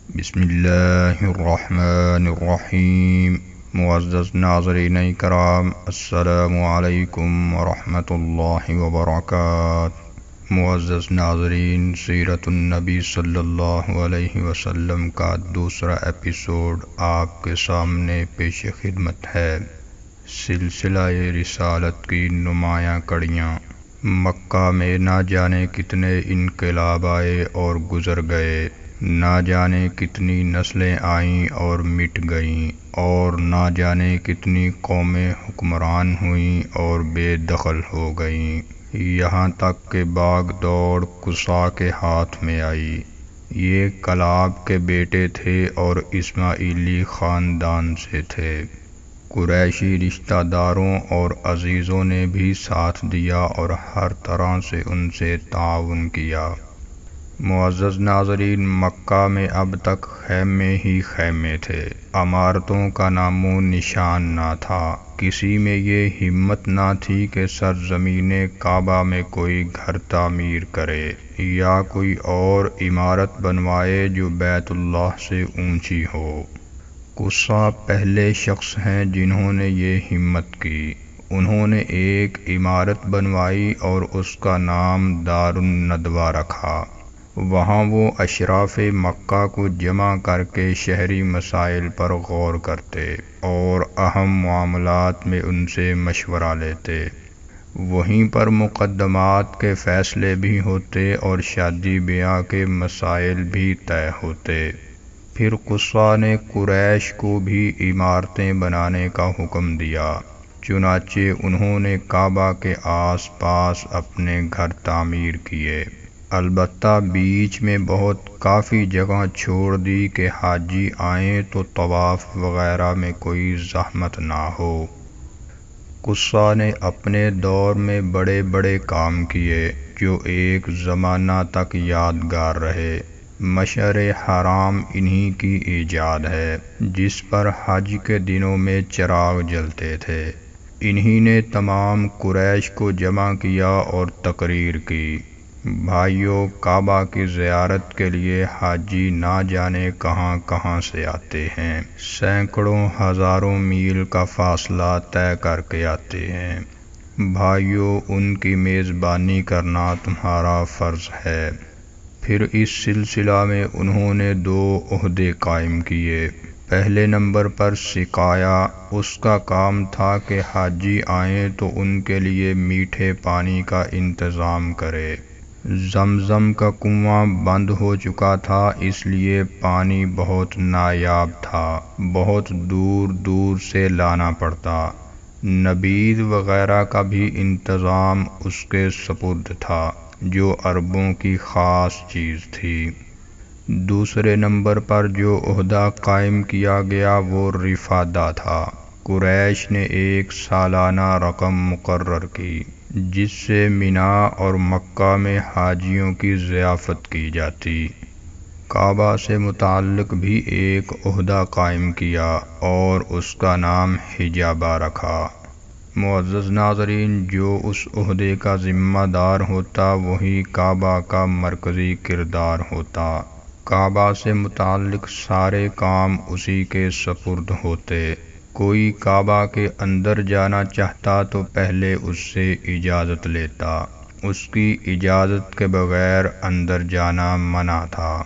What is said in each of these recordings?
بسم اللہ الرحمن الرحیم۔ معزز ناظرین کرام، السلام علیکم ورحمۃ اللہ وبرکاتہ۔ معزز ناظرین، سیرت النبی صلی اللہ علیہ وسلم کا دوسرا ایپیسوڈ آپ کے سامنے پیش خدمت ہے۔ سلسلہ رسالت کی نمایاں کڑیاں۔ مکہ میں نہ جانے کتنے انقلاب آئے اور گزر گئے، نہ جانے کتنی نسلیں آئیں اور مٹ گئیں، اور نہ جانے کتنی قومیں حکمران ہوئیں اور بے دخل ہو گئیں، یہاں تک کہ باغ دوڑ قصا کے ہاتھ میں آئی۔ یہ کلاب کے بیٹے تھے اور اسماعیلی خاندان سے تھے۔ قریشی رشتہ داروں اور عزیزوں نے بھی ساتھ دیا اور ہر طرح سے ان سے تعاون کیا۔ معزز ناظرین، مکہ میں اب تک خیمے ہی خیمے تھے، عمارتوں کا نام و نشان نہ تھا۔ کسی میں یہ ہمت نہ تھی کہ سرزمین کعبہ میں کوئی گھر تعمیر کرے یا کوئی اور عمارت بنوائے جو بیت اللہ سے اونچی ہو۔ قصا پہلے شخص ہیں جنہوں نے یہ ہمت کی۔ انہوں نے ایک عمارت بنوائی اور اس کا نام دار الندوہ رکھا۔ وہاں وہ اشراف مکہ کو جمع کر کے شہری مسائل پر غور کرتے اور اہم معاملات میں ان سے مشورہ لیتے۔ وہیں پر مقدمات کے فیصلے بھی ہوتے اور شادی بیاہ کے مسائل بھی طے ہوتے۔ پھر قصا نے قریش کو بھی عمارتیں بنانے کا حکم دیا، چنانچہ انہوں نے کعبہ کے آس پاس اپنے گھر تعمیر کیے، البتہ بیچ میں بہت کافی جگہ چھوڑ دی کہ حاجی آئیں تو طواف وغیرہ میں کوئی زحمت نہ ہو۔ قصا نے اپنے دور میں بڑے بڑے کام کیے جو ایک زمانہ تک یادگار رہے۔ مشعر حرام انہی کی ایجاد ہے، جس پر حج کے دنوں میں چراغ جلتے تھے۔ انہی نے تمام قریش کو جمع کیا اور تقریر کی، بھائیو، کعبہ کی زیارت کے لیے حاجی نہ جانے کہاں کہاں سے آتے ہیں، سینکڑوں ہزاروں میل کا فاصلہ طے کر کے آتے ہیں۔ بھائیو، ان کی میزبانی کرنا تمہارا فرض ہے۔ پھر اس سلسلہ میں انہوں نے 2 عہدے قائم کیے۔ پہلے نمبر پر سقایا، اس کا کام تھا کہ حاجی آئیں تو ان کے لیے میٹھے پانی کا انتظام کرے۔ زمزم کا کنواں بند ہو چکا تھا، اس لیے پانی بہت نایاب تھا، بہت دور دور سے لانا پڑتا۔ نبیذ وغیرہ کا بھی انتظام اس کے سپرد تھا، جو عربوں کی خاص چیز تھی۔ دوسرے نمبر پر جو عہدہ قائم کیا گیا وہ رفادہ تھا۔ قریش نے ایک سالانہ رقم مقرر کی جس سے مینا اور مکہ میں حاجیوں کی ضیافت کی جاتی۔ کعبہ سے متعلق بھی ایک عہدہ قائم کیا اور اس کا نام حجابہ رکھا۔ معزز ناظرین، جو اس عہدے کا ذمہ دار ہوتا وہی کعبہ کا مرکزی کردار ہوتا۔ کعبہ سے متعلق سارے کام اسی کے سپرد ہوتے۔ کوئی کعبہ کے اندر جانا چاہتا تو پہلے اس سے اجازت لیتا، اس کی اجازت کے بغیر اندر جانا منع تھا۔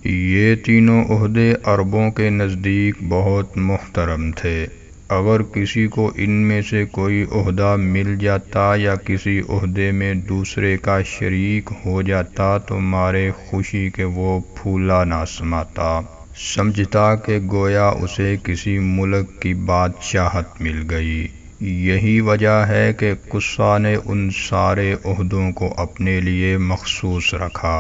یہ تینوں عہدے عربوں کے نزدیک بہت محترم تھے۔ اگر کسی کو ان میں سے کوئی عہدہ مل جاتا یا کسی عہدے میں دوسرے کا شریک ہو جاتا تو مارے خوشی کے وہ پھولا نہ سماتا، سمجھتا کہ گویا اسے کسی ملک کی بادشاہت مل گئی۔ یہی وجہ ہے کہ قصا نے ان سارے عہدوں کو اپنے لیے مخصوص رکھا۔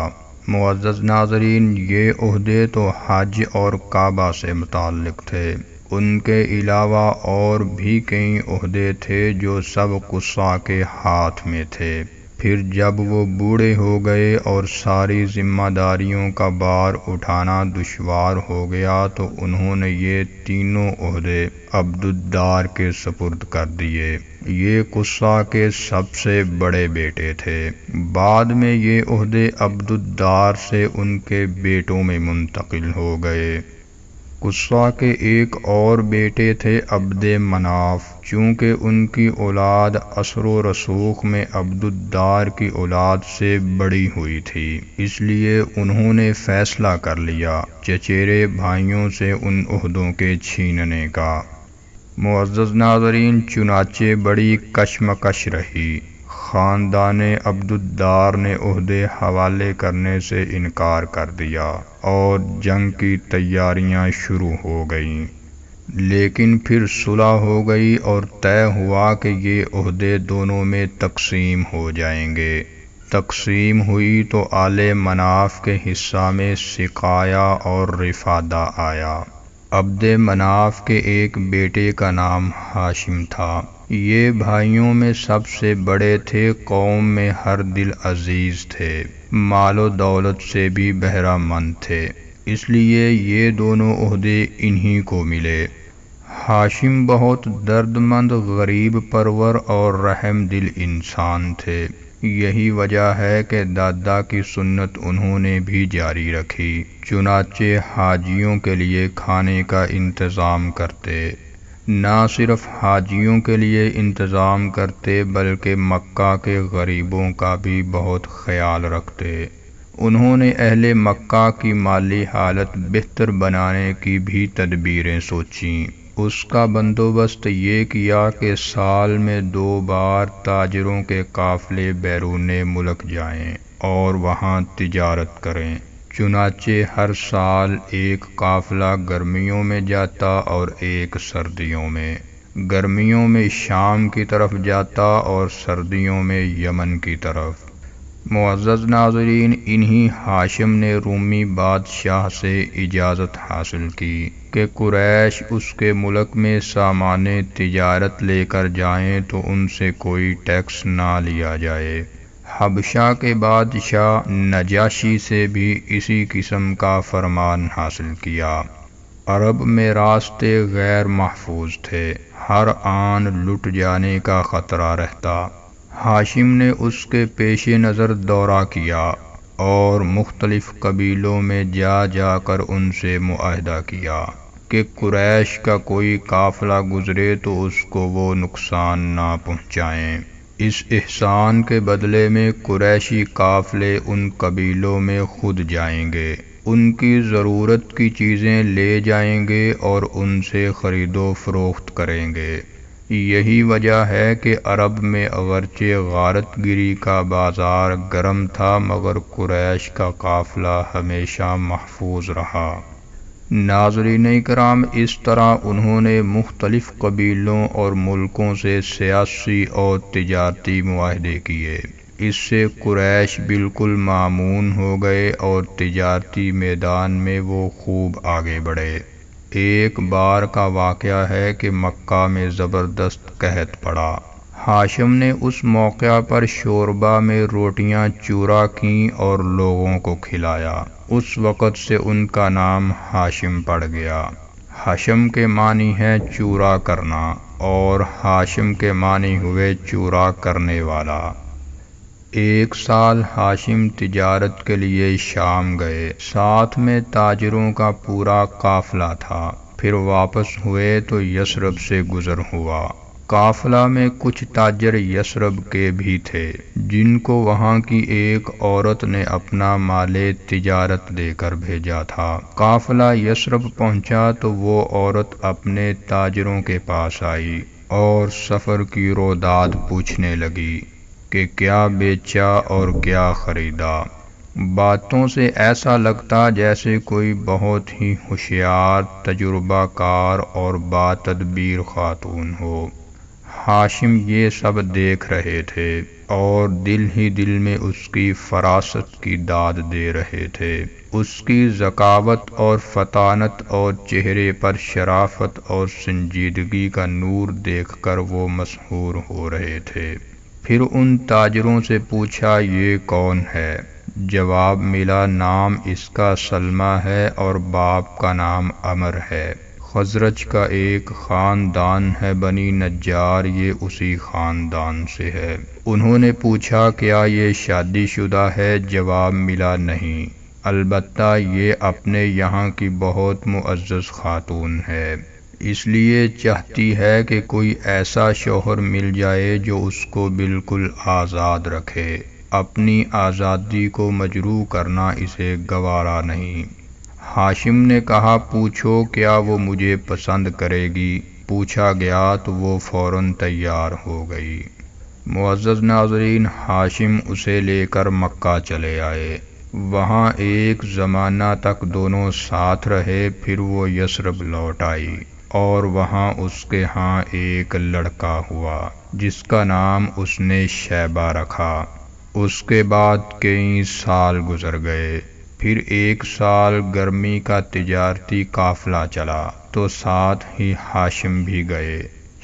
معزز ناظرین، یہ عہدے تو حج اور کعبہ سے متعلق تھے۔ ان کے علاوہ اور بھی کئی عہدے تھے جو سب قصا کے ہاتھ میں تھے۔ پھر جب وہ بوڑھے ہو گئے اور ساری ذمہ داریوں کا بار اٹھانا دشوار ہو گیا تو انہوں نے یہ تینوں عہدے عبدالدار کے سپرد کر دیے۔ یہ قصہ کے سب سے بڑے بیٹے تھے۔ بعد میں یہ عہدے عبدالدار سے ان کے بیٹوں میں منتقل ہو گئے۔ قصہ کے ایک اور بیٹے تھے عبد مناف، چونکہ ان کی اولاد اثر و رسوخ میں عبدالدار کی اولاد سے بڑی ہوئی تھی، اس لیے انہوں نے فیصلہ کر لیا چچیرے بھائیوں سے ان عہدوں کے چھیننے کا۔ معزز ناظرین، چنانچہ بڑی کشمکش رہی۔ خاندان عبدالدار نے عہدے حوالے کرنے سے انکار کر دیا اور جنگ کی تیاریاں شروع ہو گئیں، لیکن پھر صلح ہو گئی اور طے ہوا کہ یہ عہدے دونوں میں تقسیم ہو جائیں گے۔ تقسیم ہوئی تو آل مناف کے حصہ میں سقایا اور رفادہ آیا۔ عبد مناف کے ایک بیٹے کا نام ہاشم تھا۔ یہ بھائیوں میں سب سے بڑے تھے، قوم میں ہر دل عزیز تھے، مال و دولت سے بھی بہرہ مند تھے، اس لیے یہ دونوں عہدے انہی کو ملے۔ ہاشم بہت درد مند، غریب پرور اور رحم دل انسان تھے۔ یہی وجہ ہے کہ دادا کی سنت انہوں نے بھی جاری رکھی، چنانچہ حاجیوں کے لیے کھانے کا انتظام کرتے۔ نہ صرف حاجیوں کے لیے انتظام کرتے بلکہ مکہ کے غریبوں کا بھی بہت خیال رکھتے۔ انہوں نے اہل مکہ کی مالی حالت بہتر بنانے کی بھی تدبیریں سوچیں۔ اس کا بندوبست یہ کیا کہ سال میں 2 بار تاجروں کے قافلے بیرون ملک جائیں اور وہاں تجارت کریں۔ چنانچہ ہر سال ایک قافلہ گرمیوں میں جاتا اور ایک سردیوں میں۔ گرمیوں میں شام کی طرف جاتا اور سردیوں میں یمن کی طرف۔ معزز ناظرین، انہی ہاشم نے رومی بادشاہ سے اجازت حاصل کی کہ قریش اس کے ملک میں سامان تجارت لے کر جائیں تو ان سے کوئی ٹیکس نہ لیا جائے۔ حبشہ کے بادشاہ نجاشی سے بھی اسی قسم کا فرمان حاصل کیا۔ عرب میں راستے غیر محفوظ تھے، ہر آن لٹ جانے کا خطرہ رہتا۔ ہاشم نے اس کے پیش نظر دورہ کیا اور مختلف قبیلوں میں جا جا کر ان سے معاہدہ کیا کہ قریش کا کوئی قافلہ گزرے تو اس کو وہ نقصان نہ پہنچائیں۔ اس احسان کے بدلے میں قریشی قافلے ان قبیلوں میں خود جائیں گے، ان کی ضرورت کی چیزیں لے جائیں گے اور ان سے خرید و فروخت کریں گے۔ یہی وجہ ہے کہ عرب میں اگرچہ غارت گری کا بازار گرم تھا مگر قریش کا قافلہ ہمیشہ محفوظ رہا۔ ناظرین کرام، اس طرح انہوں نے مختلف قبیلوں اور ملکوں سے سیاسی اور تجارتی معاہدے کیے۔ اس سے قریش بالکل مامون ہو گئے اور تجارتی میدان میں وہ خوب آگے بڑھے۔ ایک بار کا واقعہ ہے کہ مکہ میں زبردست قحط پڑا۔ ہاشم نے اس موقع پر شوربہ میں روٹیاں چورا کیں اور لوگوں کو کھلایا۔ اس وقت سے ان کا نام ہاشم پڑ گیا۔ حشم کے معنی ہے چورا کرنا اور ہاشم کے معنی ہوئے چورا کرنے والا۔ ایک سال ہاشم تجارت کے لیے شام گئے، ساتھ میں تاجروں کا پورا قافلہ تھا۔ پھر واپس ہوئے تو یثرب سے گزر ہوا۔ قافلہ میں کچھ تاجر یثرب کے بھی تھے جن کو وہاں کی ایک عورت نے اپنا مال تجارت دے کر بھیجا تھا۔ قافلہ یثرب پہنچا تو وہ عورت اپنے تاجروں کے پاس آئی اور سفر کی روداد پوچھنے لگی کہ کیا بیچا اور کیا خریدا۔ باتوں سے ایسا لگتا جیسے کوئی بہت ہی ہوشیار، تجربہ کار اور باتدبیر خاتون ہو۔ ہاشم یہ سب دیکھ رہے تھے اور دل ہی دل میں اس کی فراست کی داد دے رہے تھے۔ اس کی ذکاوت اور فطانت اور چہرے پر شرافت اور سنجیدگی کا نور دیکھ کر وہ مسحور ہو رہے تھے۔ پھر ان تاجروں سے پوچھا یہ کون ہے؟ جواب ملا نام اس کا سلمہ ہے اور باپ کا نام عمر ہے۔ خزرج کا ایک خاندان ہے بنی نجار، یہ اسی خاندان سے ہے۔ انہوں نے پوچھا کیا یہ شادی شدہ ہے؟ جواب ملا نہیں، البتہ یہ اپنے یہاں کی بہت معزز خاتون ہے، اس لیے چاہتی ہے کہ کوئی ایسا شوہر مل جائے جو اس کو بالکل آزاد رکھے، اپنی آزادی کو مجروح کرنا اسے گوارا نہیں۔ ہاشم نے کہا پوچھو کیا وہ مجھے پسند کرے گی؟ پوچھا گیا تو وہ فوراً تیار ہو گئی۔ معزز ناظرین، ہاشم اسے لے کر مکہ چلے آئے۔ وہاں ایک زمانہ تک دونوں ساتھ رہے، پھر وہ یثرب لوٹ آئی اور وہاں اس کے ہاں ایک لڑکا ہوا جس کا نام اس نے شیبہ رکھا۔ اس کے بعد کئی سال گزر گئے، پھر ایک سال گرمی کا تجارتی قافلہ چلا تو ساتھ ہی ہاشم بھی گئے۔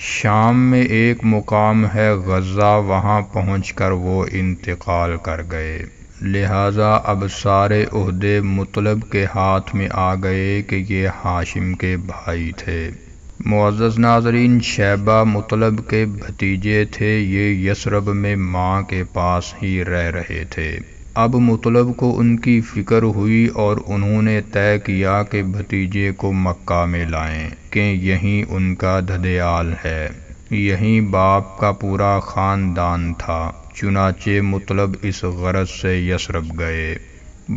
شام میں ایک مقام ہے غزہ، وہاں پہنچ کر وہ انتقال کر گئے، لہٰذا اب سارے عہدے مطلب کے ہاتھ میں آ گئے کہ یہ ہاشم کے بھائی تھے۔ معزز ناظرین، شیبہ مطلب کے بھتیجے تھے، یہ یثرب میں ماں کے پاس ہی رہ رہے تھے۔ اب مطلب کو ان کی فکر ہوئی اور انہوں نے طے کیا کہ بھتیجے کو مکہ میں لائیں کہ یہیں ان کا دھدیال ہے، یہیں باپ کا پورا خاندان تھا۔ چنانچہ مطلب اس غرض سے یثرب گئے۔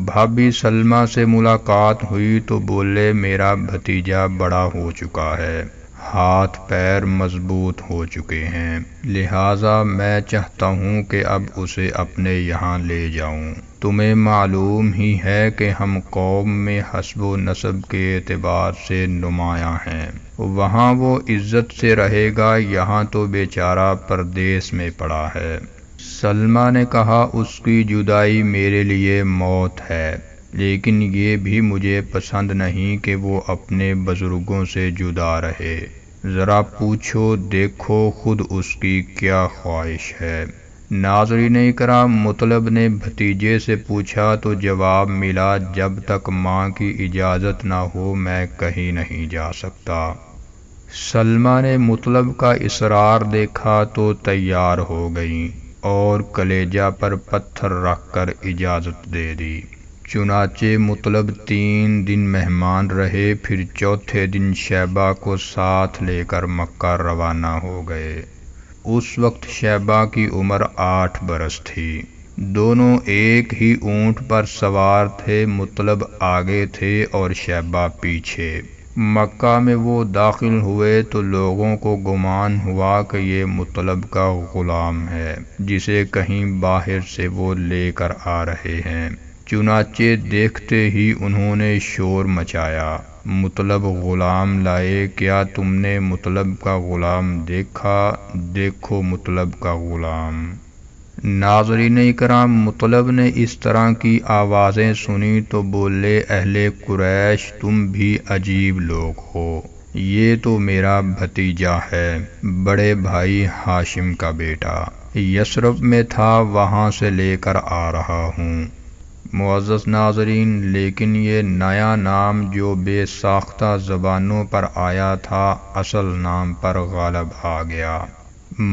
بھابی سلمہ سے ملاقات ہوئی تو بولے میرا بھتیجا بڑا ہو چکا ہے، ہاتھ پیر مضبوط ہو چکے ہیں، لہٰذا میں چاہتا ہوں کہ اب اسے اپنے یہاں لے جاؤں۔ تمہیں معلوم ہی ہے کہ ہم قوم میں حسب و نسب کے اعتبار سے نمایاں ہیں، وہاں وہ عزت سے رہے گا، یہاں تو بیچارہ پردیس میں پڑا ہے۔ سلمہ نے کہا اس کی جدائی میرے لیے موت ہے، لیکن یہ بھی مجھے پسند نہیں کہ وہ اپنے بزرگوں سے جدا رہے، ذرا پوچھو دیکھو خود اس کی کیا خواہش ہے۔ ناظرین اکرام، مطلب نے بھتیجے سے پوچھا تو جواب ملا جب تک ماں کی اجازت نہ ہو میں کہیں نہیں جا سکتا۔ سلمہ نے مطلب کا اصرار دیکھا تو تیار ہو گئیں اور کلیجہ پر پتھر رکھ کر اجازت دے دی۔ چنانچہ مطلب 3 دن مہمان رہے، پھر چوتھے دن شیبہ کو ساتھ لے کر مکہ روانہ ہو گئے۔ اس وقت شیبہ کی عمر 8 برس تھی۔ دونوں ایک ہی اونٹ پر سوار تھے، مطلب آگے تھے اور شیبہ پیچھے۔ مکہ میں وہ داخل ہوئے تو لوگوں کو گمان ہوا کہ یہ مطلب کا غلام ہے جسے کہیں باہر سے وہ لے کر آ رہے ہیں۔ چنانچہ دیکھتے ہی انہوں نے شور مچایا، مطلب غلام لائے، کیا تم نے مطلب کا غلام دیکھا؟ دیکھو مطلب کا غلام۔ ناظرین اکرام، مطلب نے اس طرح کی آوازیں سنی تو بولے اہل قریش تم بھی عجیب لوگ ہو، یہ تو میرا بھتیجا ہے، بڑے بھائی ہاشم کا بیٹا، یثرب میں تھا، وہاں سے لے کر آ رہا ہوں۔ معزز ناظرین، لیکن یہ نیا نام جو بے ساختہ زبانوں پر آیا تھا اصل نام پر غالب آ گیا۔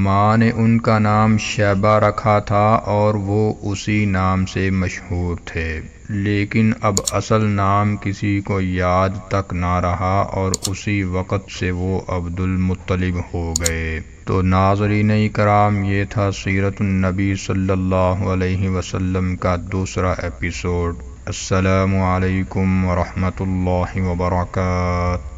ماں نے ان کا نام شیبہ رکھا تھا اور وہ اسی نام سے مشہور تھے، لیکن اب اصل نام کسی کو یاد تک نہ رہا اور اسی وقت سے وہ عبد المطلب ہو گئے۔ تو ناظرین اکرام، یہ تھا سیرت النبی صلی اللہ علیہ وسلم کا دوسرا ایپیسوڈ۔ السلام علیکم ورحمۃ اللہ وبرکاتہ۔